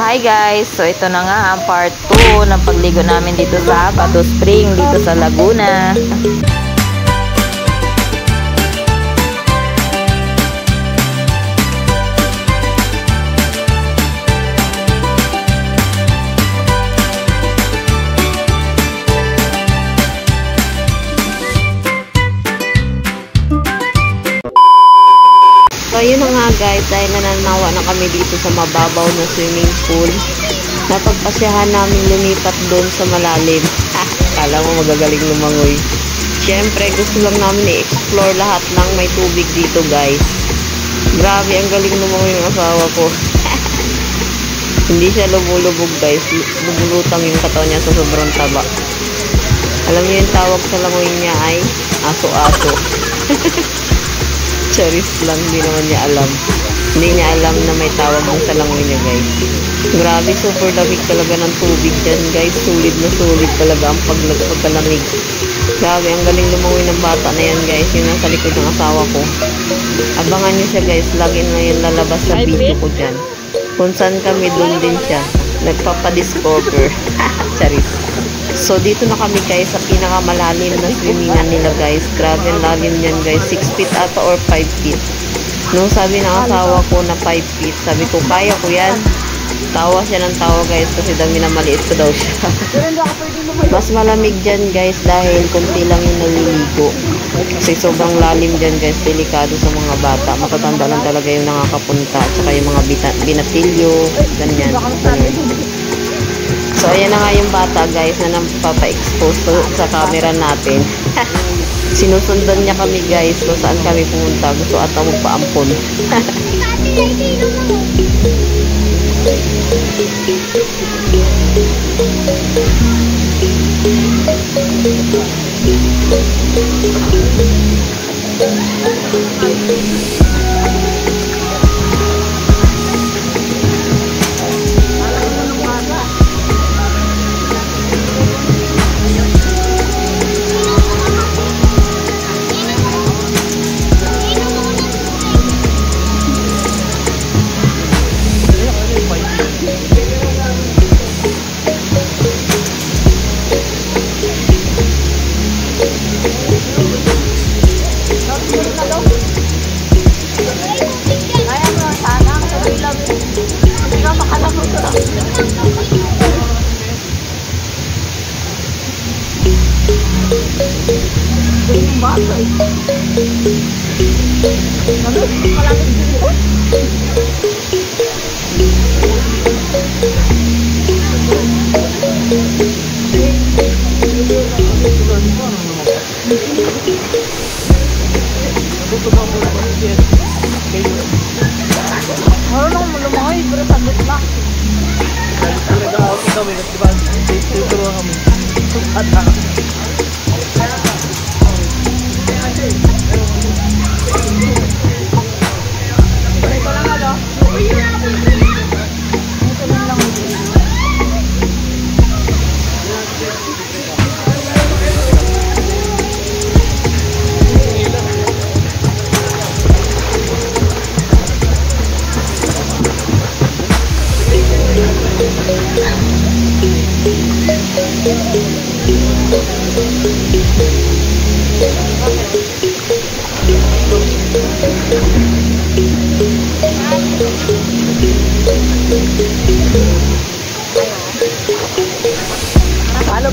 Hi guys! So ito na nga ang part 2 ng pagligo namin dito sa Bato Spring dito sa Laguna. So, yun na nga guys, dahil nananawa na kami dito sa mababaw na swimming pool. Napagpasyahan namin lumipat doon sa malalim. Kala mo magagaling lumangoy. Siyempre, gusto lang namin i-explore lahat ng may tubig dito guys. Grabe, ang galing lumangoy ng asawa ko. Hindi siya lumulubog guys. Lumulutang yung katawan niya sa sobrang taba. Alam niyo yung tawag sa langoy niya ay aso-aso. Charis lang, hindi naman niya alam. Hindi niya alam na may tawag ng sa langoy niya guys. Grabe, super lamig talaga ng tubig dyan guys. Sulit na sulit talaga ang pagkalamig. Grabe, ang galing lumangoy ng bata na yan guys. Yun nasa likod ng asawa ko. Abangan niyo siya guys. Lagi na yung lalabas sa video ko dyan. Kung saan kami, doon din siya. Nagpapadiscover. Charis. So, dito na kami guys sa pinakamalalim na swimmingan nila guys. Grabe ang lalim yan guys. 6 feet ata or 5 feet. Nung sabi ng asawa ko na 5 feet, sabi ko, kaya ko yan. Tawa siya ng tawa guys kasi dami na maliit ko daw siya. Mas malamig dyan guys dahil kunti lang yung naliligo. Kasi sobrang lalim dyan guys. Delikado sa mga bata. Matatanda lang talaga yung nakakapunta. Tsaka yung mga binatilyo. Ganyan. So, ayan na nga yung bata, guys, na napapa-expose sa camera natin. Sinusundan niya kami, guys, kung saan kami pumunta. Gusto ata magpaampon.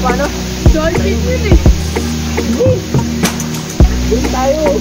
Paano? Dolphin yun eh. Doon tayo.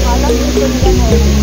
Alam mo ito nila mo.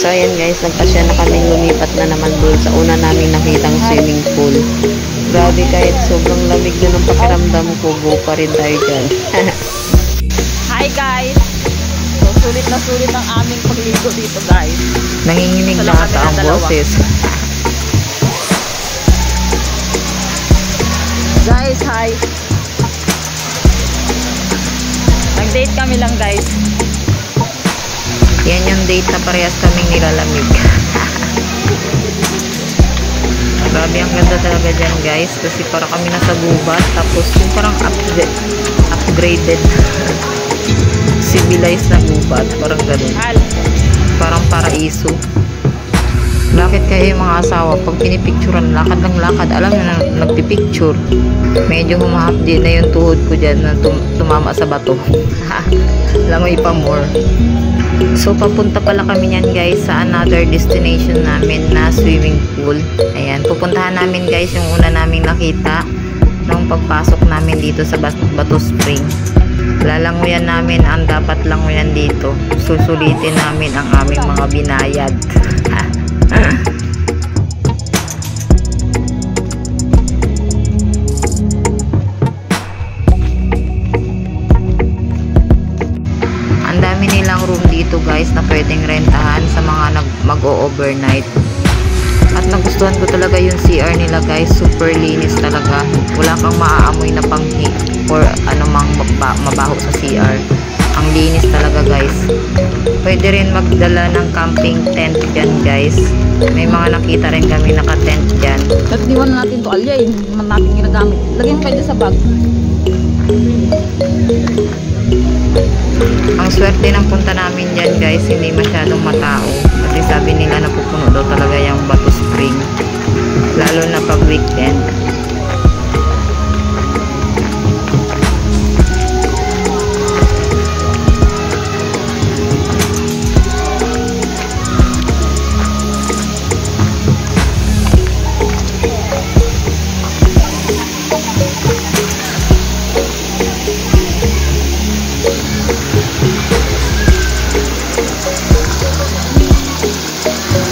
So ayan guys, nagpasya na kaming lumipat na naman doon sa una naming nakitang swimming pool. Grabe, kahit sobrang lamig na ng pakiramdam ko, go pa rin tayo dyan. Hi guys! So, sulit na sulit ang aming pagligo dito guys. Nanginginig Ito na lang ata kami ang na dalawa. boses. Guys, hi! Nag-date kami lang guys. Yan yung date na parehas kaming nilalamig. Grabe, ang ganda talaga dyan guys, kasi para kami nasa gubat, tapos yung parang upgraded civilized na gubat, parang ganun, Hal! parang paraiso. Bakit kaya yung mga asawa pag pinipicturean, lakad ng lakad, alam nyo na nagpipicture, medyo humahapdi na yung tuhod ko dyan na tumama sa bato. Alam mo, ipamore. So papunta pala kami yan guys sa another destination namin na swimming pool. Ayan, pupuntahan namin guys yung una naming nakita nung pagpasok namin dito sa Bato Spring. Lalanguyan namin ang dapat languyan dito. Susulitin namin ang aming mga binayad. Ang dami nilang room dito guys na pwedeng rentahan sa mga mag-o-overnight. At nagustuhan ko talaga yung CR nila guys, super linis talaga. Wala kang maaamoy na panghi or anumang mabaho sa CR. Ang linis talaga guys. Pwede rin magdala ng camping tent dyan guys. May mga nakita rin kami naka-tent dyan. At diwan na natin to alya eh. Hindi naman natin ginagamit. Lagyan mo kayo sa bag. Ang swerte ng punta namin dyan guys, hindi masyadong matao. Kasi sabi nila napupuno daw talaga yung Bato Spring. Lalo na pag weekend.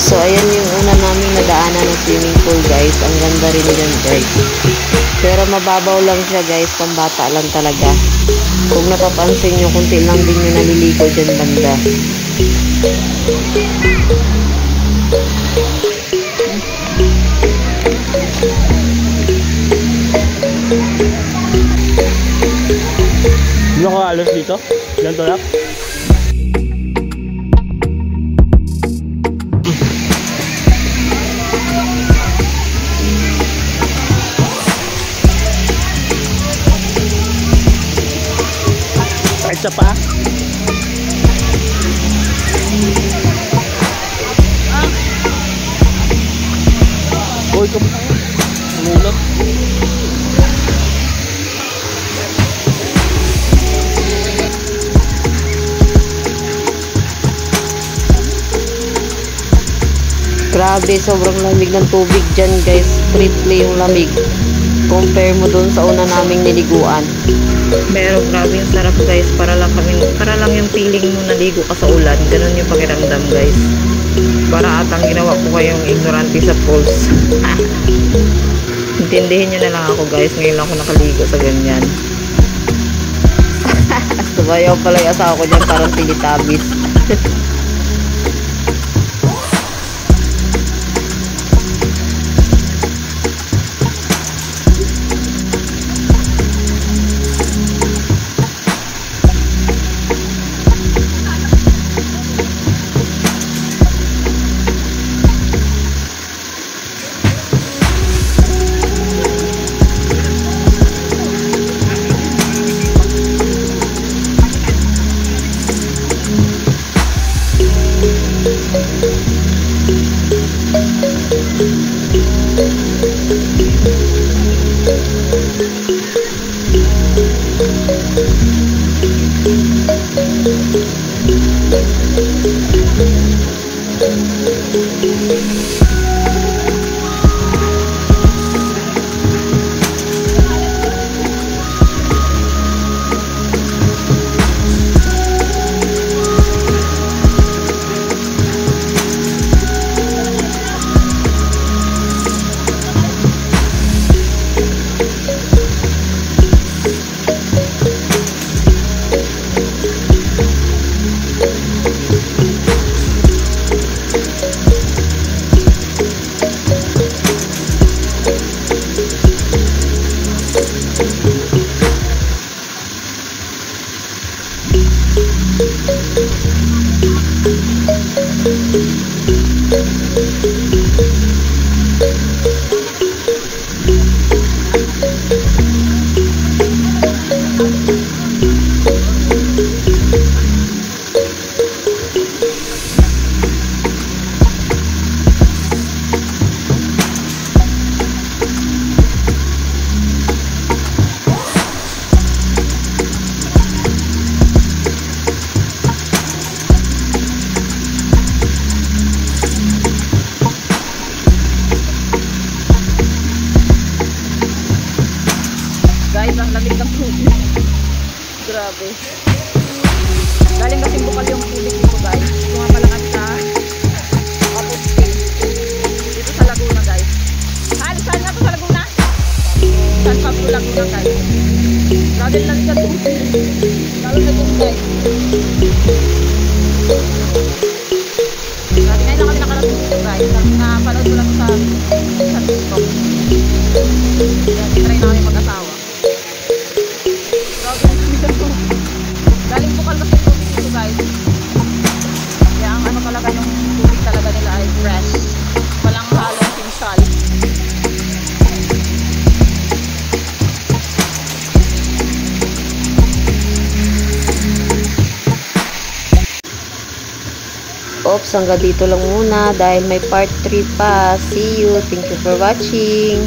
So ayan yung una naming nadaanan ng swimming pool guys. Ang ganda rin dyan guys. Pero mababaw lang siya guys, pambata lang talaga. Kung napapansin nyo, kunti lang din yung naliligo dyan banda. Ano ka alas dito? Ganito lang? Kahit sa pa? Uy, kumulot. Grabe, sobrang lamig ng tubig dyan guys. Triple yung lamig. Compare mo dun sa una naming niliguan. Pero grabe yung sarap guys. Para lang yung feeling mo naligo ka sa ulan. Ganun yung pakiramdam guys. Para atang ginawa ko kayong ignorante sa pools. Intindihin nyo na lang ako guys. Ngayon lang ako nakaligo sa ganyan. Sumayaw pala yung asawa ko dyan, parang Teletubbies. nga guys. Grabe lang ka tubig. Lalo na dun guys. Grabe ngayon lang kami nakarating dito guys. Napanood ko lang sa TikTok. Kaya try namin mag-asawa. Grabe lang dito. Galing bukal kasi yung tubig dito guys. Kaya ang ano talaga yung tubig talaga nila ay fresh. Walang halong chemical. Oops, hanggang dito lang muna dahil may part 3 pa. See you. Thank you for watching.